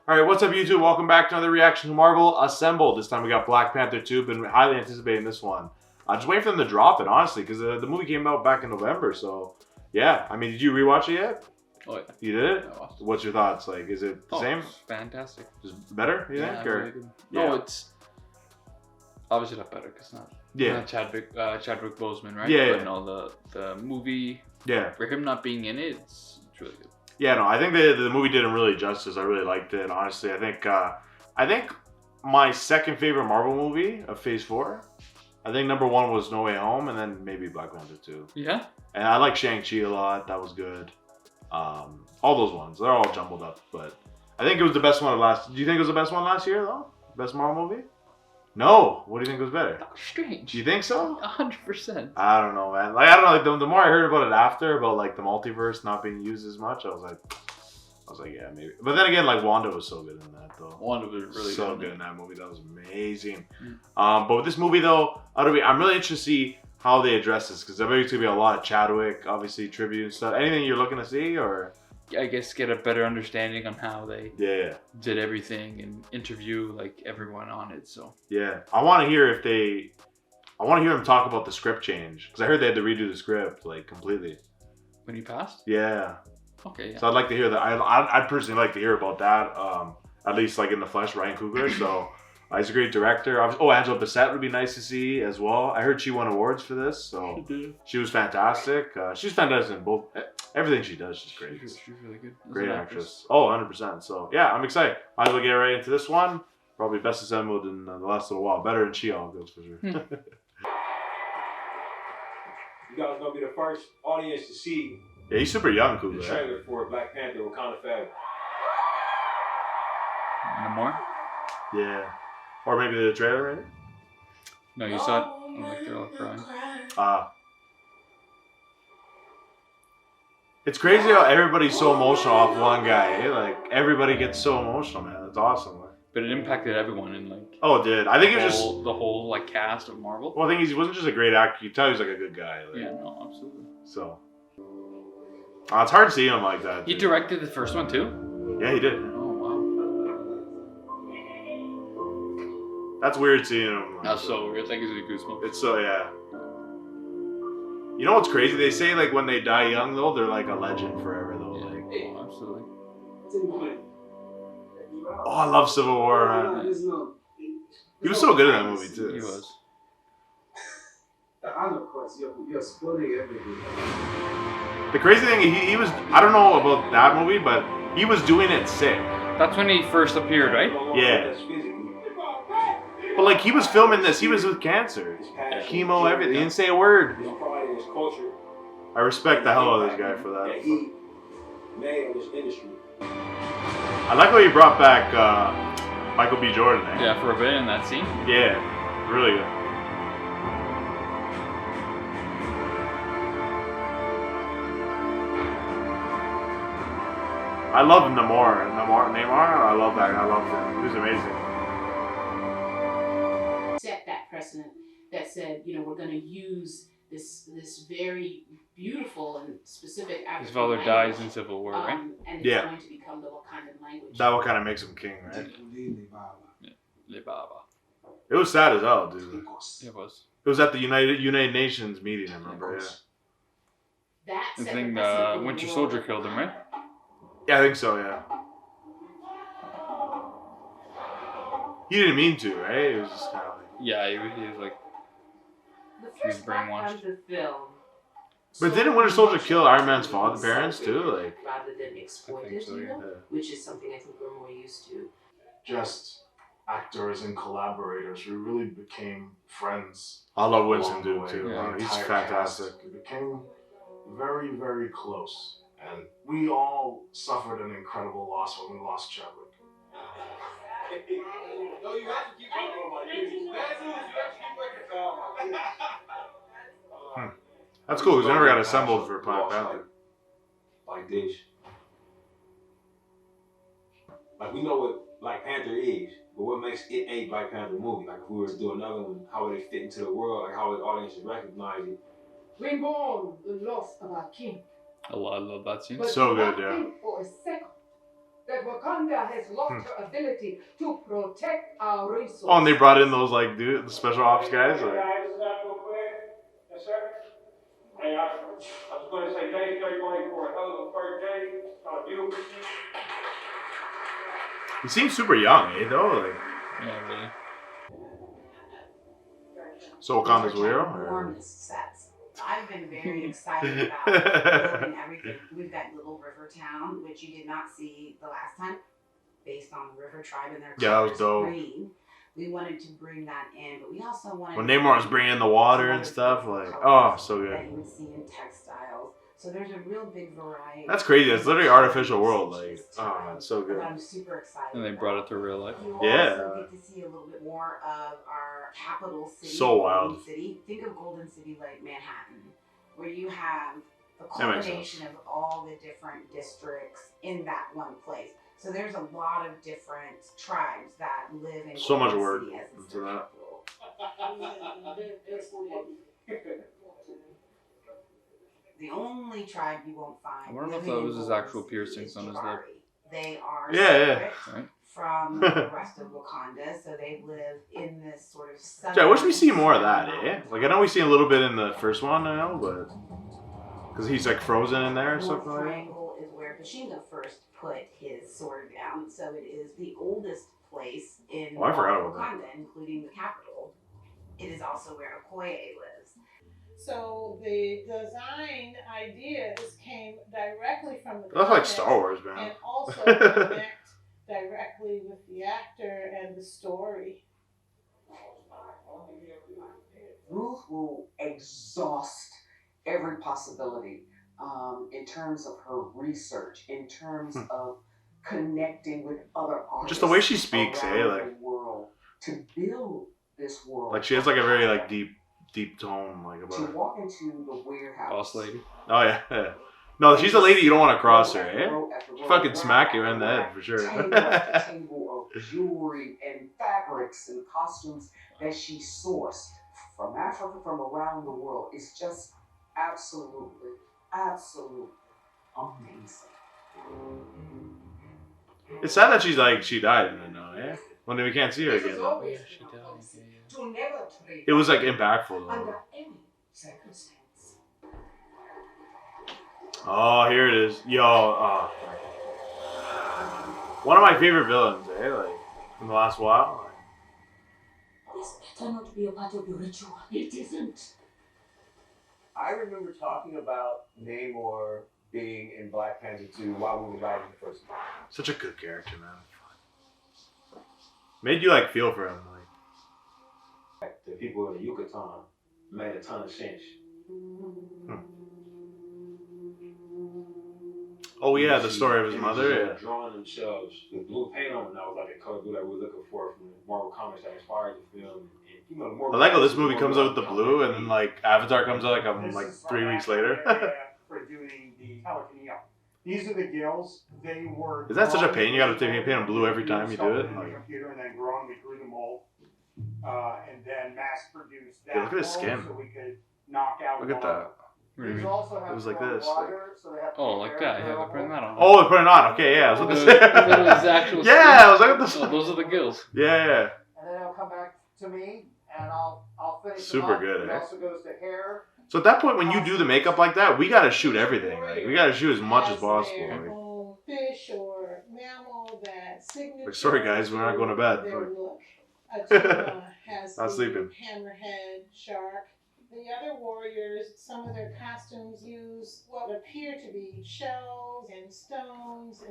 Alright, what's up YouTube? Welcome back to another reaction to Marvel Assemble. This time we got Black Panther 2. Been highly anticipating this one. Just waiting for them to drop it, honestly, because the movie came out back in November, so... Yeah, I mean, did you rewatch it yet? Oh yeah. You did it? I watched it. What's your thoughts? Like, is it the same? It's fantastic. Just better, you think? Or... Really good. Yeah. No, it's... Obviously not better, because not... Yeah. Not Chadwick Boseman, right? Yeah, But yeah. no, the movie... Yeah. For him not being in it, it's really good. Yeah, no, I think the movie did him really justice. I really liked it, honestly. I think my second favorite Marvel movie of Phase 4, I think number 1 was No Way Home, and then maybe Black Panther 2. Yeah? And I like Shang-Chi a lot. That was good. All those ones. They're all jumbled up, but I think it was the best one of last... Do you think it was the best one last year, though? Best Marvel movie? No. What do you think was better? That was strange. Do you think so? 100%. I don't know, man. Like, I don't know. Like, the more I heard about it after, about like the multiverse not being used as much, I was like, yeah, maybe. But then again, like Wanda was so good in that, though. Wanda was really so good in that movie. That was amazing. Mm. But with this movie, though, I'm really interested to see how they address this, because I bet it's gonna be a lot of Chadwick, obviously tribute and stuff. Anything you're looking to see, or? I guess get a better understanding on how they did everything and interview like everyone on it. So yeah, I want to hear him talk about the script change, because I heard they had to redo the script like completely. When he passed? Yeah. Okay. Yeah. So I'd like to hear that. I'd personally like to hear about that. At least like in the flesh, Ryan Coogler. So he's a great director. Oh, Angela Bassett would be nice to see as well. I heard she won awards for this, so she was fantastic. She's fantastic in both. Everything she does, she's great. She's really good. Great actress. Oh, 100%. So yeah, I'm excited. Might as well get right into this one. Probably best assembled in the last little while. Better than She-Hulk, that's for sure. You guys gonna be the first audience to see Yeah, he's super young, the Coogler. trailer for Black Panther: Wakanda Forever. No more? Yeah. Or maybe the trailer, right? No, you saw it. I'm like, they're all crying. It's crazy how everybody's so emotional off one guy. Eh? Like, everybody gets so emotional, man. It's awesome. But it impacted everyone in like. Oh, it did. I think it was just the whole like cast of Marvel. Well, I think he wasn't just a great actor. You could tell he's like a good guy. Like, Yeah, no, absolutely. So, it's hard to see him like that. He dude. directed the first one too? Yeah, he did. Oh wow. That's weird seeing him. Like, That's so weird. That gives me goosebumps. It's so yeah. You know what's crazy? They say like when they die young though, they're like a legend forever though. Yeah, Like, oh, absolutely. oh, I love Civil War, man. He was so good in that movie too. He was. The crazy thing, he was, I don't know about that movie, but he was doing it sick. That's when he first appeared, right? Yeah. But like, he was filming this, he was with cancer. Chemo, everything. He didn't say a word. I respect the hell out of this guy for that. I like how he brought back Michael B. Jordan. Eh? Yeah, for a bit in that scene. Yeah, really good. I love Neymar. I love that. I love him. He was amazing. Set that precedent that said, you know, we're going to use this very beautiful and specific African His father language, dies in Civil War, right? and it's Yeah. going to become the Wakandan language. That what kind of makes him king, right? Yeah. Le Baba. It was sad as hell, dude. It was. It was at the United Nations meeting, I remember, yeah. That I set think the precedent for the Winter world Soldier of killed him, right? Yeah, I think so, yeah. He didn't mean to, right? It was just kind of like... Yeah, he was like. The He was first Black brainwashed. Panther film. But didn't Winter Soldier kill Iron Man's parents too? Like, Rather than exploited, so, you know? yeah. Which is something I think we're more used to. Just actors and collaborators. We really became friends. I love Winston along the Duke way. too. Yeah. The He's entire fantastic. cast. We became very, very close. And we all suffered an incredible loss when we lost Chadwick. No, you have to keep working on my kids. You have to keep working. That's cool, because we never got assembled for Black Panther. Like this. Like, we know what Black Panther is, but what makes it a Black Panther movie? Like, if we were to do another one, how would it fit into the world? Like, how would the audience recognize it? We mourn the loss of our king. I love that scene. But So do not good, yeah. think for a second that Wakanda has lost her ability to protect our resources. Oh, and they brought in those like the special ops guys. Like. Yes, sir. Hey, I was going to say thank you everybody for a hell of a first day. Beautiful. He seems super young, though. Like. Yeah, really. So Wakanda's real? Enormous sets. I've been very excited about building everything. We've got Little River Town, which you did not see the last time, based on the River Tribe and their that was dope. green. We wanted to bring that in, but we also wanted. When Namor was bringing in the water and stuff, like, oh, so good. That you would see in textiles. So there's a real big variety. That's crazy. It's literally artificial world. Like, oh, it's so good. I'm super excited. And they brought it to real life. You yeah. also get to see a little bit more of our capital city. So wild. Golden City. Think of Golden City like Manhattan, where you have the culmination of all the different districts in that one place. So there's a lot of different tribes that live in so Golden much work City as into that. The only tribe you won't find. I wonder if that was his actual piercings on his lip. They are yeah. From the rest of Wakanda, so they live in this sort of southern. Yeah, I wish we see more of that, eh? Like I know we see a little bit in the first one now, but because he's like frozen in there or something like that. Triangle is where Bashinga first put his sword down, so it is the oldest place in I forgot about Wakanda, including the capital. It is also where Okoye lives. So the design ideas came directly from the That's like Star Wars, man. and also connect directly with the actor and the story. Ruth will exhaust every possibility in terms of her research, in terms of connecting with other artists. Just the way she speaks, like the world, to build this world. Like she has like a very like deep tone, like about to her. walk into the warehouse. Boss lady. Oh yeah. No, she's a lady you don't want to cross her, eh? Fucking smack you in the head for sure. Table of jewelry and fabrics and costumes that she sourced from Africa, from around the world. It's just absolutely amazing. It's sad that she died in it now, yeah? When we can't see her again. Yeah, she died. To never trade It was like impactful though. under any circumstance. Oh, here it is. Yo, one of my favorite villains, eh? Like, in the last while. This better not be a part of your ritual. It isn't. I remember talking about Namor being in Black Panther 2 while we were writing the first one. Such a good character, man. Made you, like, feel for him. Like. The people in the Yucatan made a ton of sense. Oh yeah, the story of his mother. Yeah. Drawing themselves with blue paint on, and that was like a color blue that we were looking for from the Marvel comics that inspired the film. And, you know, I like how this movie comes out with the blue, and then like Avatar comes out like 3 weeks later. For doing the telekinesis. These are the gills. They were. Is that such a pain? You got to paint them blue every time you do it. In the computer, and then grown. We grew the mold, and then mass produced that. Yeah, look at his mold skin. So we could knock out. Look at that. These also have It was like warm this. water, so they have to Oh, be like very that. Yeah, they're putting that on. Oh, they're putting it on. Okay, yeah. I was Those looking are his actual yeah, I was looking at Oh, this. those are the gills. Yeah. And then it'll come back to me, and I'll finish. Super them up. good, It eh? also goes to hair. So at that point, when you do the makeup like that, we gotta shoot everything. Like we gotta shoot as much as possible. Their Like, own fish or mammal that signature. Like, sorry, guys, we're not going to bed. Their Like- look. A tuna has Not the sleeping. hammerhead shark. The other warriors, some of their costumes use what appear to be shells and stones.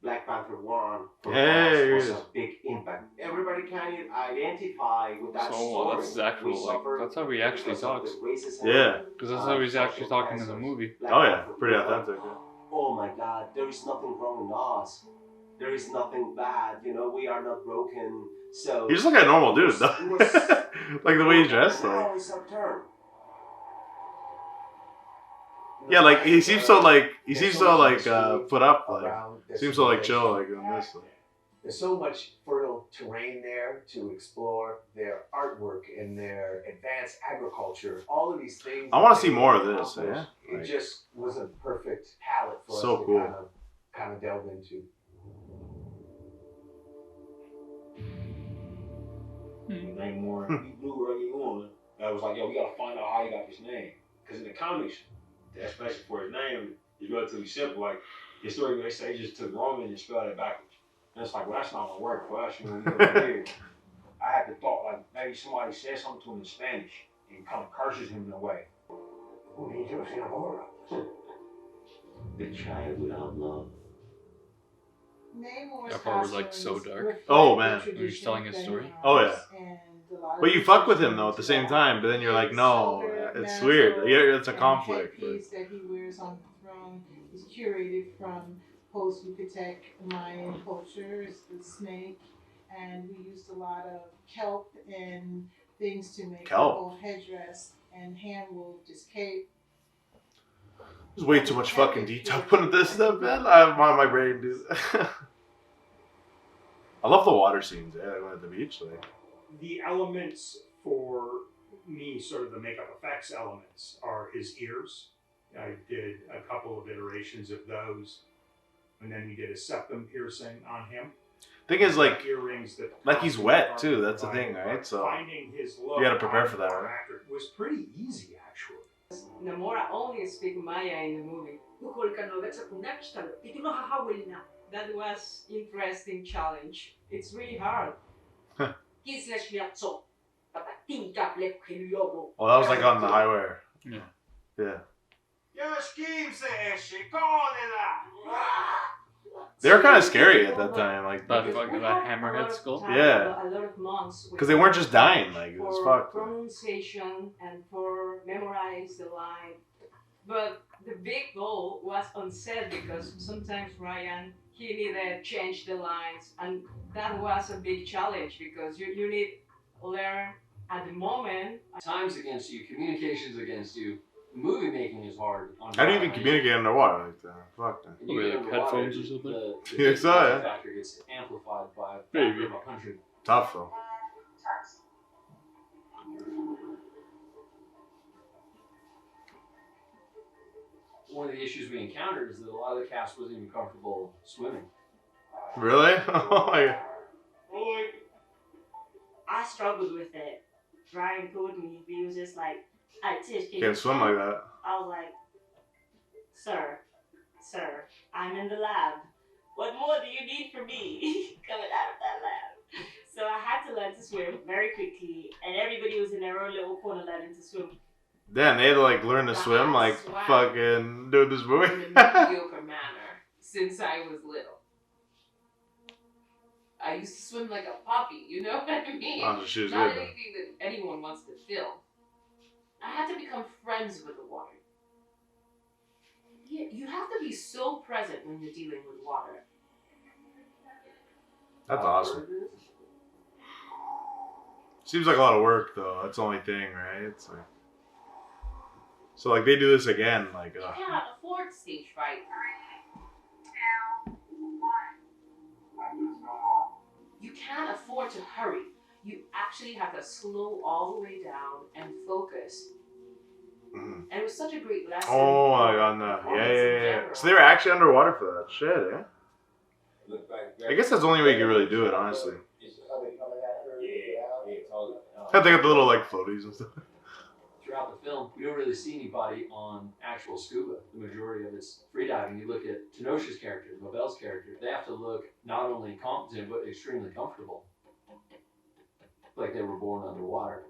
Black Panther 1 for Hey, us here was it a is. big impact. Everybody can identify with that story. that's his actual, We like, suffered that's how he actually because of talks. the racism, Yeah. Because that's how he's actually talking in the movie. Black Oh yeah, Panther pretty was like, authentic. Yeah. oh my God, there is nothing wrong in us. There is nothing bad. You know, we are not broken. So He just look like a normal dude, though. it was- Like the way he's dressed. Now Like. it's our turn. Yeah, like he seems so put up. Like seems so like chill like in this. Like. There's so much fertile terrain there to explore, their artwork and their advanced agriculture, all of these things. I want to see more of this. Yeah. It Like, just was a perfect palette for So us to cool. kind of delve into. Namor, he blew early on. I was like, yo, we gotta find out how he got this name. Because in the comics, the explanation for his name is relatively simple. Like, his story, they say he just took Roman and spelled it backwards. And it's like, well, that's not gonna work for us. You know, we over here. I had the thought, like, maybe somebody says something to him in Spanish and kind of curses him in a way. The child without love. Namor's That part was like so dark. Oh man, he was telling his story. Oh yeah. But you fuck with him though at the same time. But then you're like, no, it's weird. Yeah, it's a conflict. The headpiece that he wears on the throne is curated from post-Yucatec Mayan culture. It's the snake, and we used a lot of kelp and things to make both headdress and hand-woven cape. There's way too much fucking detail put into this stuff, man. My brain, dude. I love the water scenes. Yeah, I went at the beach. Like the elements for me, sort of the makeup effects elements, are his ears. I did a couple of iterations of those, and then we did a septum piercing on him. Thing is, like earrings that he's wet too. That's the thing, right? So finding his look, you got to prepare for that, right? Was pretty easy, actually. Namora only speaks Maya in the movie. That was interesting challenge. It's really hard. Oh, that was like on the highway. Yeah. Yeah. They were kind of scary at that time, like that hammerhead skull. Yeah. A lot of months because they weren't just dying, like it was fucked. Pronunciation and for memorize the line, but the big goal was on set because sometimes Ryan he needed to change the lines, and that was a big challenge because you need to learn at the moment. Time's against you, communication's against you. Movie making is hard. How do you even communicate underwater like that? Fuck that. Probably like headphones or something. Yeah, so yeah. Factor gets amplified by maybe. 100. Tough though. One of the issues we encountered is that a lot of the cast wasn't even comfortable swimming. Really? Oh my god. I struggled with it. Ryan told me, he was just like, I Tish, Can't swim like that. I was like, sir, I'm in the lab. What more do you need from me coming out of that lab? So I had to learn to swim very quickly, and everybody was in their own little corner learning to swim. Damn, they had to like learn to swim like fucking doing this movie. In a mediocre manner since I was little. I used to swim like a puppy, you know what I mean? Oh, she was Not good, anything that anyone wants to film. I had to become friends with the water. Yeah, you have to be so present when you're dealing with water. That's awesome. Seems like a lot of work though. That's the only thing, right? It's like so like they do this again, like You cannot afford stage fright. You can't afford to hurry. You actually have to slow all the way down and focus. Mm-hmm. And it was such a great lesson. oh my god, no. Yeah. So they were actually underwater for that shit, yeah? I guess that's the only way you can really do it, honestly. They got the little like floaties and stuff. Throughout the film, we don't really see anybody on actual scuba. The majority of it's freediving. You look at Tenosh's character, Mabel's character, they have to look not only competent, but extremely comfortable. Like they were born underwater.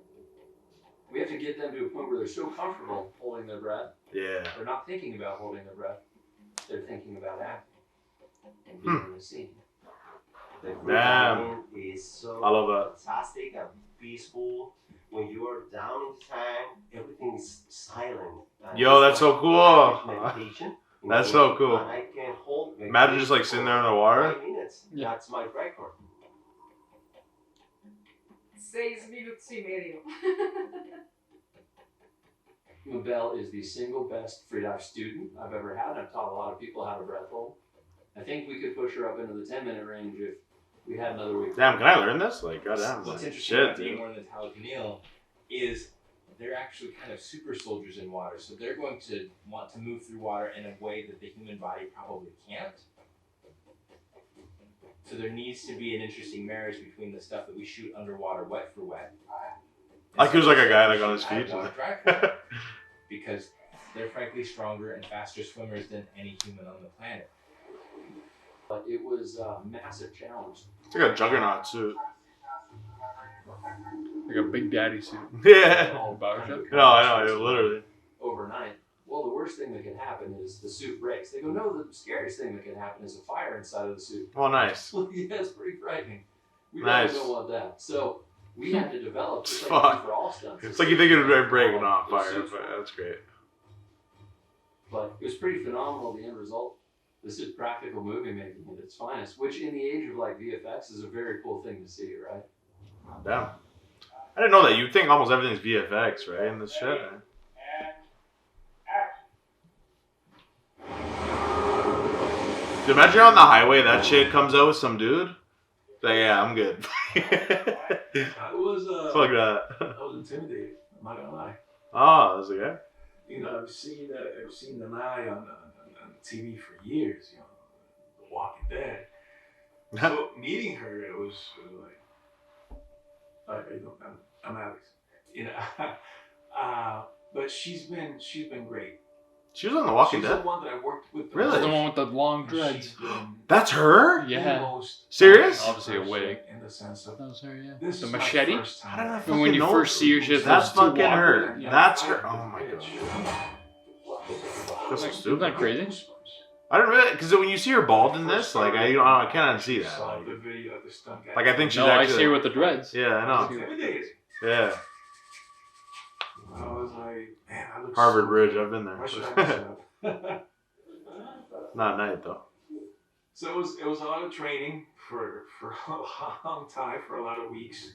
We have to get them to a point where they're so comfortable holding their breath. Yeah. They're not thinking about holding their breath. They're thinking about acting and being in the scene. The Damn. is so I love that. fantastic and peaceful. When you are down in time, everything is silent. Yo, that's so cool. Meditation. That's so cool. And I can hold Imagine just like sitting there in the water. 5 minutes. Yeah. That's my record. 6 minutos y medio. Mabel is the single best freedive student I've ever had. I've taught a lot of people how to breath hold. I think we could push her up into the 10-minute range if we had another week. Damn, can I learn this? Like, goddamn. What's Like, interesting shit, about being dude. one of the Talakanil is they're actually kind of super soldiers in water. So they're going to want to move through water in a way that the human body probably can't. So there needs to be an interesting marriage between the stuff that we shoot underwater, wet for wet. Like he was like a guy like on his feet. Because they're frankly stronger and faster swimmers than any human on the planet. But it was a massive challenge. It's like a juggernaut suit. Like a Big Daddy suit. Yeah. Barbershop? No, I know, literally. Overnight. Well, the worst thing that can happen is the suit breaks. They go, no, the scariest thing that can happen is a fire inside of the suit. Oh, nice. Well, yeah, it's pretty frightening. We Nice. don't want that. So we had to develop, just like Fuck. for all stunts. It's like you think it would be breaking on fire, but that's great. But it was pretty phenomenal, the end result. This is practical movie making at its finest, which in the age of like VFX is a very cool thing to see, right? Damn. I didn't know that. You'd think almost everything's VFX, right? In this shit, man. Dude, imagine you're on the highway, that shit comes out with some dude. Like, yeah, I'm good. It was Fuck that. I was intimidated. I'm not gonna lie. Oh, that's a guy. You know, I've seen the lie on TV for years. You know, The Walking Dead. So meeting her, it was like, I'm Alex. You know, but she's been great. She was on The Walking She's Dead? the one that I worked with. Really? The one with the long dreads. That's her? Yeah. Serious? Obviously a wig. In the sense of that was her, yeah. This The is my machete? first time. How did I And fucking when you know? first see her, she has That's those two fucking her. walkers. That's her. Oh my god. That's so Isn't stupid. that crazy? I don't really, because when you see her bald in this, like I can't unsee that. Saw the video of the stunt guy. Like I think she's No, I actually. see her with the dreads. Yeah, I know. Intimidated. Yeah. I was like, man, I look Harvard so Bridge, good. I've been there. Why should I mess it up? Not at night though. So it was a lot of training for a long time, for a lot of weeks.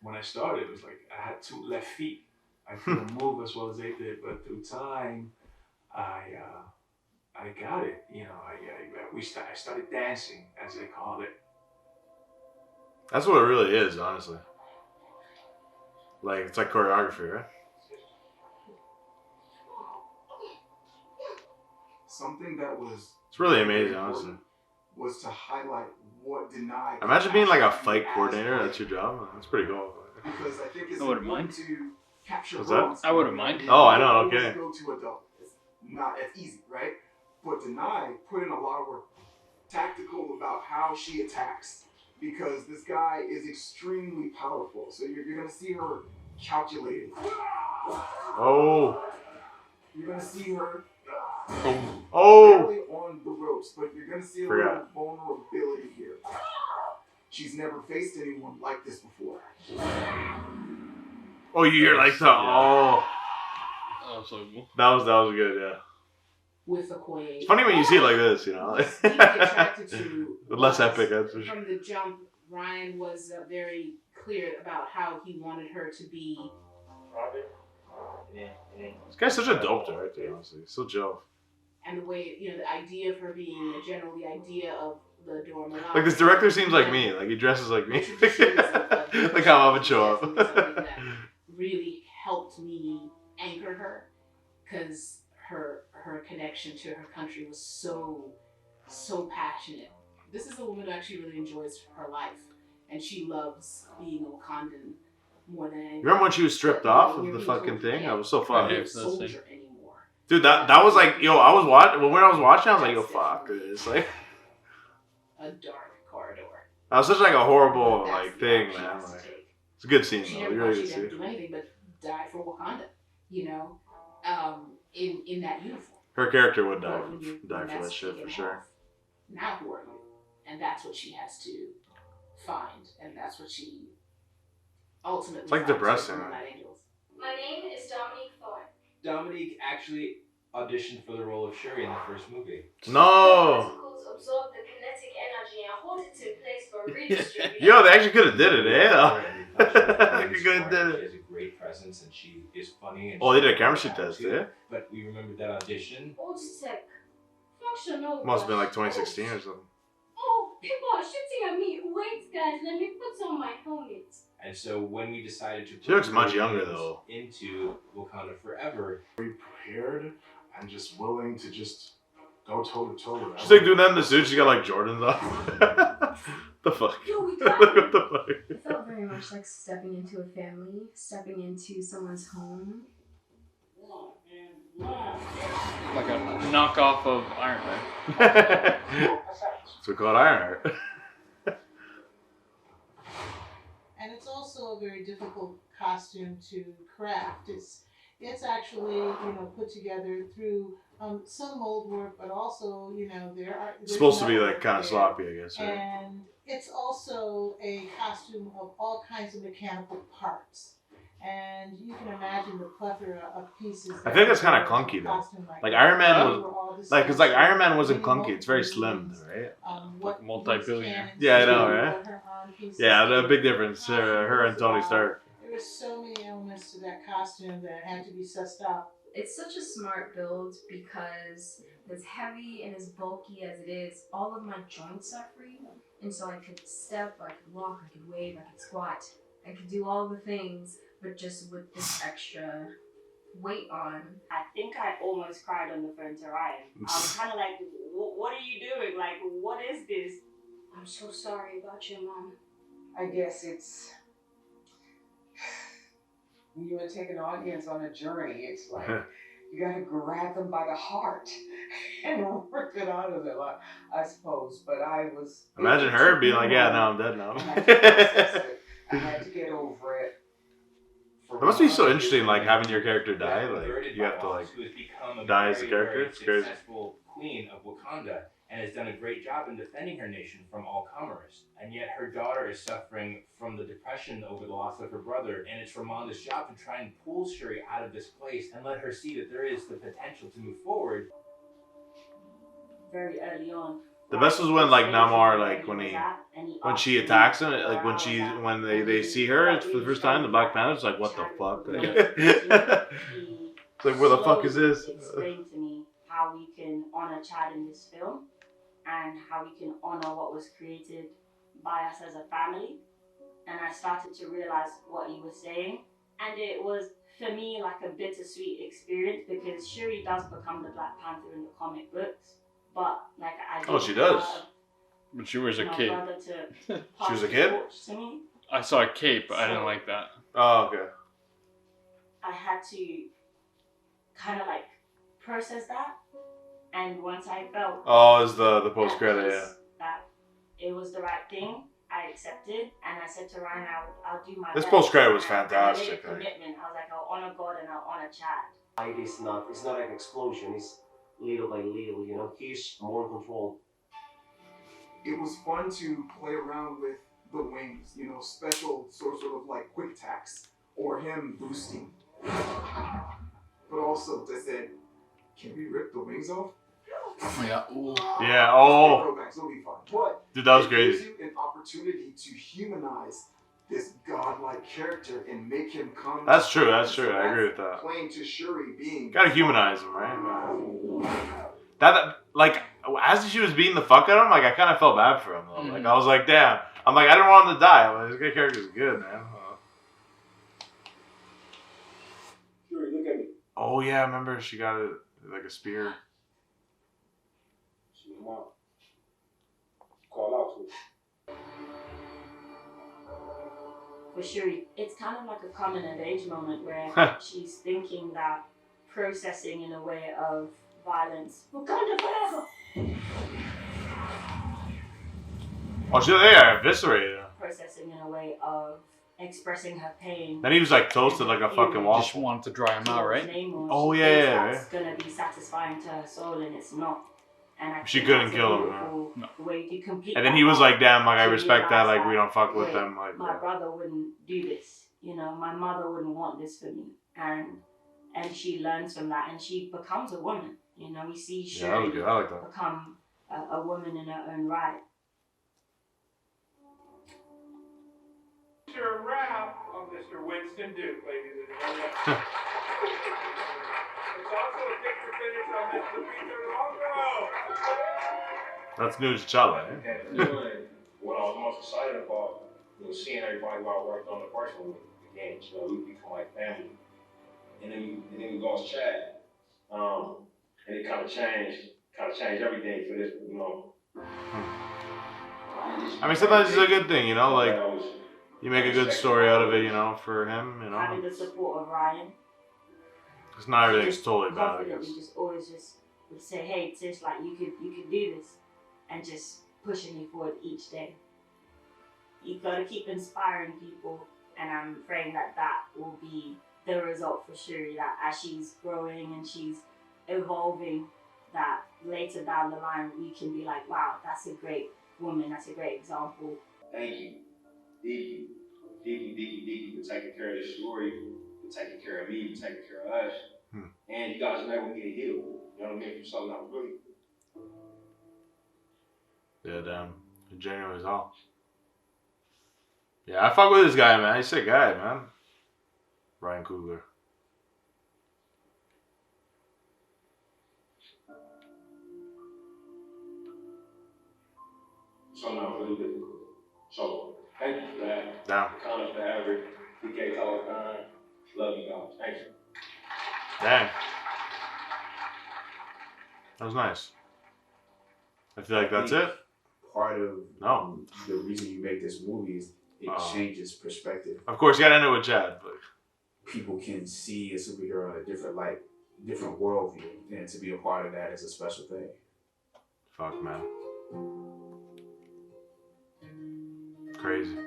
When I started, it was like I had 2 left feet. I couldn't move as well as they did, but through time, I got it. You know, I started dancing, as they call it. That's what it really is, honestly. Like it's like choreography, right? Something that was It's really amazing, honestly. was to highlight what Deny. Imagine being like a fight coordinator. That's your job. That's pretty cool. Because I think it's I wouldn't important mind. to capture. What's that? roles. I wouldn't mind. Oh, I know. Always Okay. Go to adult. It's not as easy, right? But Deny put in a lot of work, tactical about how she attacks, because this guy is extremely powerful. So you're gonna see her calculated. Oh. You're gonna see her. Oh. Barely on the ropes, but you're gonna see a little vulnerability here. She's never faced anyone like this before. Oh, you hear like the oh. Oh, so cool. That was good, yeah. With Okoye. It's funny when you see it like this, you know. Being attracted to Less was, epic, that's for sure. From the jump, Ryan was very clear about how he wanted her to be. This guy's such a dope director, honestly. So chill. And the way, you know, the idea of her being the idea of the Dora Milaje. Like this director seems like me. Like he dresses like me. Like how I would show up. Really helped me anchor her, because her connection to her country was so passionate. This is a woman who actually really enjoys her life, and she loves being a Wakandan more than anything. Remember when she was stripped off of the fucking thing? I was so fun. Soldier anymore. Dude, that was like, yo, I was watching. When I was watching, I was like, yo, fuck this. Like, A dark corridor. that was such like a horrible like thing, man. Like, it's a good scene She though. never You thought really she'd good ever scene. do anything but die for Wakanda, you know, in that uniform. Her character would die, But when die for that's that shit taken for sure. off, now who are you? And that's what she has to find, and that's what she ultimately. It's like finds depressing. with Moonlight Angels. My name is Dominique Thorne. Dominique actually auditioned for the role of Shuri in the first movie. No. Particles absorb the kinetic energy and hold it in place for redistribution. Yo, they actually could have did it, eh? They She could have did it. has a great presence and she is funny. And Oh, they did a camera shoot test, yeah? But we remember that audition. Old tech. Functional. Must have been like 2016 or something. Oh, people are shooting at me. Wait, guys, let me put on my helmet. And so when we decided to She looks put much Shuri younger, though. into Wakanda Forever, Prepared and just willing to just Go toe to toe. She's like doing that in the suit. She got like Jordans on. The fuck? What the fuck? It felt very much like stepping into a family, stepping into someone's home. Like a knockoff of Iron Man. So we call it Ironheart. And it's also a very difficult costume to craft. It's actually put together through some mold work, but also It's supposed to be like kind of sloppy, I guess. Right? And it's also a costume of all kinds of mechanical parts. And you can imagine the plethora of pieces. I think that's kind of clunky though. Like Iron Man was, like, cause like Iron Man wasn't clunky. It's very slim, right? Like multi-billionaire. Yeah, I know, right? Yeah, the big difference. Her and Tony Stark. There were so many elements to that costume that had to be sussed out. It's such a smart build because as heavy and as bulky as it is, all of my joints are free. And so I could step, I could walk, I could wave, I could squat. I could do all the things, but just with this extra weight on. I think I almost cried on the phone to Ryan. I was kind of like, what are you doing? Like, what is this? I'm so sorry about your mom. I guess it's when you take an audience on a journey, it's like you gotta grab them by the heart and rip it out of them, I suppose. But I was imagine her being like, yeah, now I'm dead now. I had to get over it. It must be so interesting, like having your character die. Like you have to like die as a character. It's crazy. Successful queen of Wakanda and has done a great job in defending her nation from all comers. And yet her daughter is suffering from the depression over the loss of her brother. And it's Ramonda's job to try and pull Shuri out of this place and let her see that there is the potential to move forward. Very early on. The best was when like Namor, like when she attacks him, like when they see her it's for the first time, the Black Panther, it's like what the fuck? It's like where the fuck is this? Explain to me how we can honor Chad in this film and how we can honor what was created by us as a family. And I started to realize what he was saying, and it was for me like a bittersweet experience because Shuri does become the Black Panther in the comic books. But like I she does. But she wears a cape. She was a kid? I saw a cape, but I didn't like that. Oh, okay. I had to kind of like process that, and once I felt is the post credit, yeah. That it was the right thing, I accepted, and I said to Ryan, I'll do my This best. post credit was And fantastic. I made a commitment. I was like, I'll honor God and I'll honor Chad. It's not an explosion. It's little by little, he's more in control. It was fun to play around with the wings, special sort of like quick attacks or him boosting. But also they said, can we rip the wings off? Yeah. Ooh. Yeah. Oh. It'll be fun. But dude, that was it crazy. gives you an opportunity to humanize this godlike character and make him come. That's true. That's true. I agree with that. Playing to Shuri being. Gotta humanize him, right? That like as she was beating the fuck out of him, like I kind of felt bad for him though. Like I was like, damn. I'm like, I didn't want him to die. I'm like, this character's good, man. Shuri, look at me. Oh yeah, I remember she got it like a spear. Come on. Call out to her. For Shuri, it's kind of like a coming of age moment where she's thinking that processing in a way of violence. Wakanda Forever! Oh, they eviscerated him. Processing in a way of expressing her pain. Then he was like toasted like a fucking waffle. Just wanted to dry him out, right? Oh yeah. That's gonna be satisfying to her soul, and it's not. And she couldn't kill him. No. Way you complete and then he was like, "Damn, like I respect that. Like we don't fuck with them. Like my brother wouldn't do this. My mother wouldn't want this for me." And she learns from that, and she becomes a woman. We see Shuri I like that. become a woman in her own right. Mr. Rap of Mr. Winston Duke, ladies and gentlemen. It's also a picture finish on Mr. Peter Longo. That's new to T'Challa, And what I was most excited about was seeing everybody who I worked on the first one with the games. We become like family. And then we lost Chad. And it kind of changed kind of changed everything for this, you know. I mean, sometimes it's a good thing, you know, like you make a good story out of it, you know, for him, you know. Having the support of Ryan. It's not everything's totally bad, I Confidently guess. just always just would say, hey, Tish, like you can do this, and just pushing me forward each day. You gotta keep inspiring people, and I'm praying that that will be the result for sure. That as she's growing and she's evolving, that later down the line we can be like, wow, that's a great woman, that's a great example. Thank you, Dickie, for taking care of this story, for taking care of me, for taking care of us. And you guys enabled me to heal. You know what I mean? From something that was really. Yeah, damn. Genuine as hell. Yeah, I fuck with this guy, man. He's a sick guy, man. Ryan Coogler. Something that was really difficult. So, thank you for that. Damn. Wakanda Forever. PK Talk. Love you guys. Thank you. Dang. That was nice. I feel like that's it. Part of the reason you make this movie is it changes perspective. Of course, you gotta end it with Chad, but people can see a superhero in a different light, different worldview, and to be a part of that is a special thing. Fuck, man. Crazy.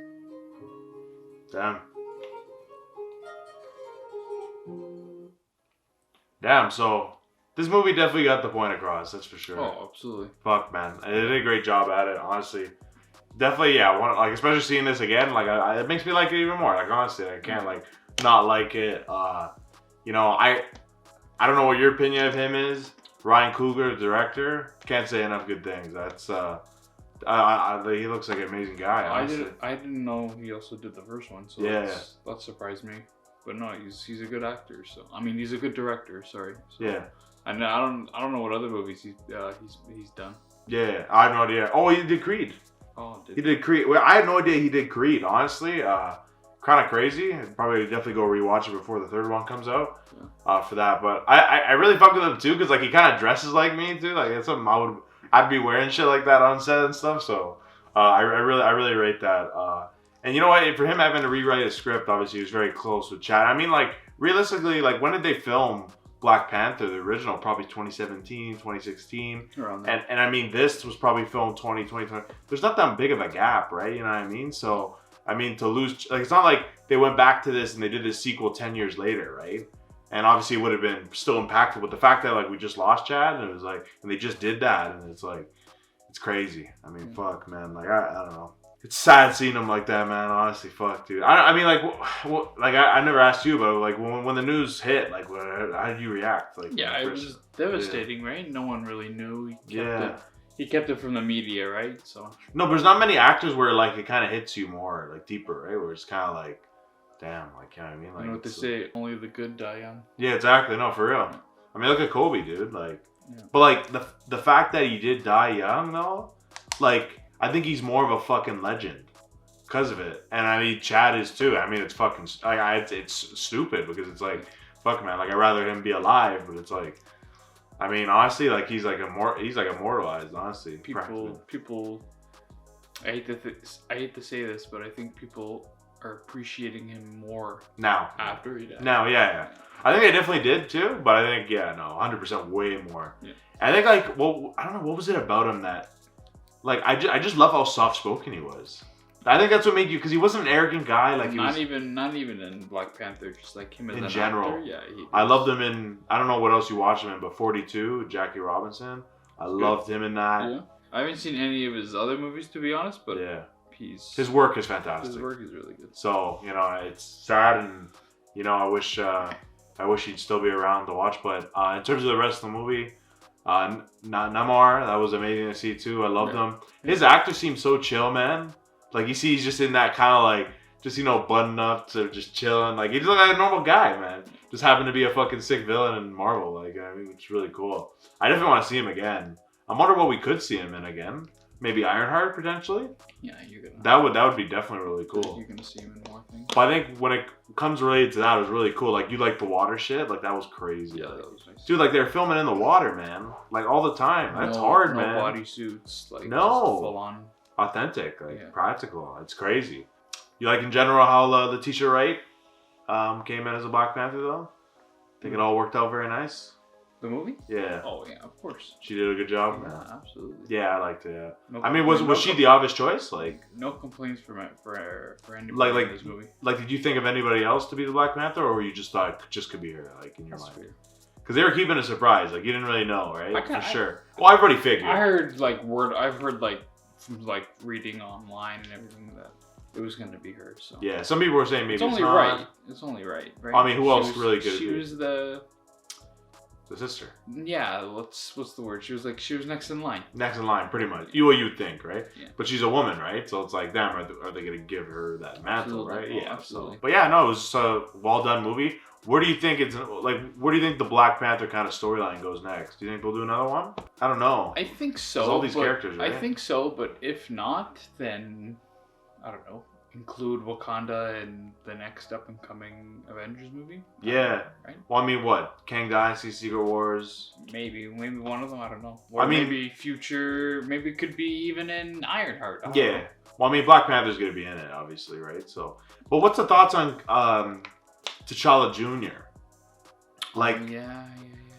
Damn. Damn, so this movie definitely got the point across, that's for sure. Oh, absolutely. Fuck, man. They did a great job at it, honestly. Definitely, yeah. Like, especially seeing this again, like, it makes me like it even more. Like, honestly, I can't, like, not like it. You know, I don't know what your opinion of him is. Ryan Coogler, the director, can't say enough good things. That's, he looks like an amazing guy, honestly. I didn't know he also did the first one, so yeah. that surprised me. But no, he's a good actor. So I mean, he's a good director. Sorry. So, yeah. And I don't know what other movies he's done. Yeah, I have no idea. Oh, he did Creed. Oh, he did Creed. Well, I had no idea he did Creed. Honestly, kind of crazy. I'd probably definitely go rewatch it before the third one comes out. For that, but I really fuck with him too, because like he kind of dresses like me too. Like it's something I'd be wearing shit like that on set and stuff. So I really rate that. And you know what? For him having to rewrite a script, obviously he was very close with Chad. I mean, like realistically, like when did they film Black Panther, the original? Probably 2017, 2016. And I mean, this was probably filmed 2020. There's not that big of a gap, right? You know what I mean? So I mean, to lose, like, it's not like they went back to this and they did this sequel 10 years later, right? And obviously it would have been still impactful, but the fact that like we just lost Chad and it was like, and they just did that, and it's like, it's crazy. I mean, fuck, man. Like I don't know. It's sad seeing him like that, man. Honestly, fuck, dude. I mean, like, like I never asked you, but like when the news hit, like, how did you react? Like, yeah, it was devastating, right? No one really knew. He kept it from the media, right? So no, but there's not many actors where like it kind of hits you more, like deeper, right? Where it's kind of like, damn, like, you know what I mean? Like, you know what they say? Only the good die young. Yeah, exactly. No, for real. I mean, look at Kobe, dude. Like, but like the fact that he did die young, though, like. I think he's more of a fucking legend because of it, and I mean Chad is too. I mean it's fucking it's stupid because it's like fuck, man. Like I'd rather him be alive, but it's like, I mean honestly, like he's like immortalized. Honestly, people. I hate to say this, but I think people are appreciating him more now after he died. Now, yeah. I think they definitely did too, but I think 100% way more. Yeah. I think like I don't know what was it about him that. Like I just love how soft spoken he was. I think that's what made you, because he wasn't an arrogant guy. Like not even in Black Panther, just like him as in an general. actor. Yeah, I loved him in, I don't know what else you watched him in, but 42, Jackie Robinson. I loved him in that. Yeah. I haven't seen any of his other movies to be honest, but yeah, his work is fantastic. His work is really good. So it's sad, and I wish he'd still be around to watch. But in terms of the rest of the movie. Namor, that was amazing to see too. I loved him. His actor seems so chill, man. Like you see, he's just in that kind of like, just buttoned up to just chilling. Like he just looked like a normal guy, man. Just happened to be a fucking sick villain in Marvel. Like I mean, it's really cool. I definitely want to see him again. I wonder what we could see him in again. maybe Ironheart potentially. Yeah, you're gonna. That would be definitely really cool. You're gonna see him in more things. But I think when it comes related to that, it was really cool. Like you like the water shit, like that was crazy. Yeah, like, that was nice. dude, like they're filming in the water, man. Like all the time. That's hard, man. No bodysuits, like no, full on. Authentic, like practical. It's crazy. You like in general how Letitia Wright came in as a Black Panther though? Think it all worked out very nice. The movie? Yeah. Oh yeah, of course. She did a good job. Yeah, absolutely. Yeah, I liked it. Yeah. No I mean, was she the obvious choice? Like, no complaints for anybody in this movie. Like, did you think of anybody else to be the Black Panther, or you just thought it just could be her, like in your mind? Because they were keeping a surprise. Like you didn't really know, right? For sure. Well, everybody figured. I heard I've heard from like reading online and everything that it was going to be her. So yeah, some people were saying maybe it's only right. It's only right. I mean, who else really could? She was the sister. Yeah, what's the word? She was next in line. Next in line, pretty much. You'd think, right? Yeah. But she's a woman, right? So it's like, damn, are they gonna give her that mantle, right? Oh, yeah, absolutely. So, but yeah, no, it was a well done movie. Where do you think where do you think the Black Panther kind of storyline goes next? Do you think they'll do another one? I don't know. I think so. There's all these characters, right? I think so, but if not, then I don't know. Include Wakanda in the next up and coming Avengers movie? Yeah. Right? Well, I mean, what? Kang Dynasty, Secret Wars? Maybe one of them, I don't know. Or I mean, maybe maybe it could be even in Ironheart. I don't yeah. know. Well, I mean, Black Panther's going to be in it, obviously, right? So, but what's the thoughts on T'Challa Jr.? Like,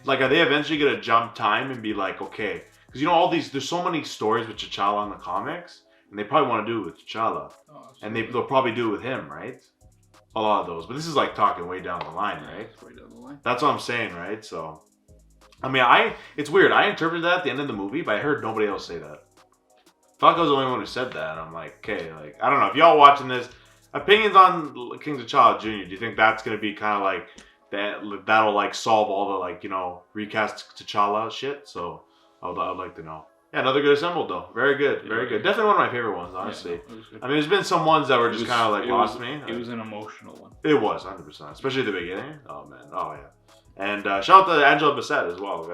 like, are they eventually going to jump time and be like, okay, because you know there's so many stories with T'Challa in the comics. And they probably want to do it with T'Challa. And they'll probably do it with him, right? A lot of those. But this is like talking way down the line, right? Way down the line. That's what I'm saying, right? So, I mean, it's weird. I interpreted that at the end of the movie, but I heard nobody else say that. I felt like I was the only one who said that. And I'm like, okay, like, I don't know. If y'all watching this, opinions on King T'Challa Jr., do you think that's going to be kind of like, that'll like solve all the like, you know, recast T'Challa shit? So, I'd like to know. Yeah, another good assembled though. Very good, very good. Definitely one of my favorite ones, honestly. Yeah, I mean, there's been some ones that were just kind of like lost me. It was an emotional one. It was 100%, especially at the beginning. Oh man, oh yeah. And shout out to Angela Bassett as well.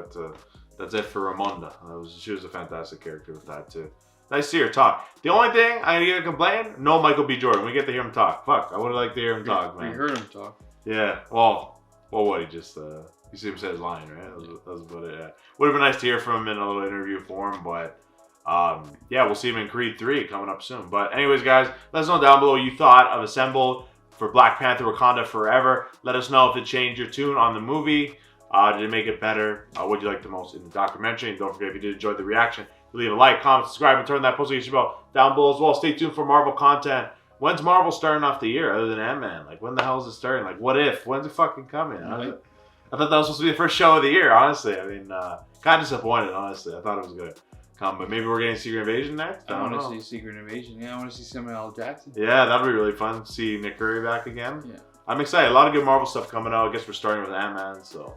That's it for Ramonda. She was a fantastic character with that too. Nice to see her talk. The only thing I'm gonna complain, no Michael B. Jordan. We get to hear him talk. Fuck, I would have liked to hear him talk, man. We heard him talk. Yeah. Well, what he just you see him say his line, right? That was about it. Yeah. Would have been nice to hear from him in a little interview form, but yeah, we'll see him in Creed 3 coming up soon. But anyways, guys, let us know down below what you thought of Assemble for Black Panther Wakanda Forever. Let us know if it changed your tune on the movie. Did it make it better? What did you like the most in the documentary? And don't forget, if you did enjoy the reaction, leave a like, comment, subscribe, and turn that post notification bell down below as well. Stay tuned for Marvel content. When's Marvel starting off the year other than Ant-Man? Like, when the hell is it starting? Like, what if? When's it fucking coming? I thought that was supposed to be the first show of the year, honestly. I mean, kind of disappointed, honestly. I thought it was going to come, but maybe we're getting Secret Invasion next? I want to see Secret Invasion. Yeah, I want to see Samuel L. Jackson. Yeah, that'd be really fun to see Nick Fury back again. Yeah. I'm excited. A lot of good Marvel stuff coming out. I guess we're starting with Ant-Man, so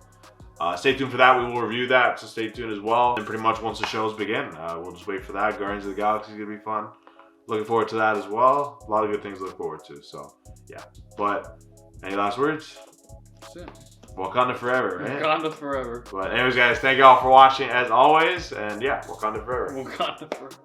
stay tuned for that. We will review that, so stay tuned as well. And pretty much once the shows begin, we'll just wait for that. Guardians of the Galaxy is going to be fun. Looking forward to that as well. A lot of good things to look forward to, so yeah. But any last words? That's it. Wakanda Forever, right? Wakanda Forever. But anyways, guys, thank you all for watching as always. And yeah, Wakanda Forever. Wakanda Forever.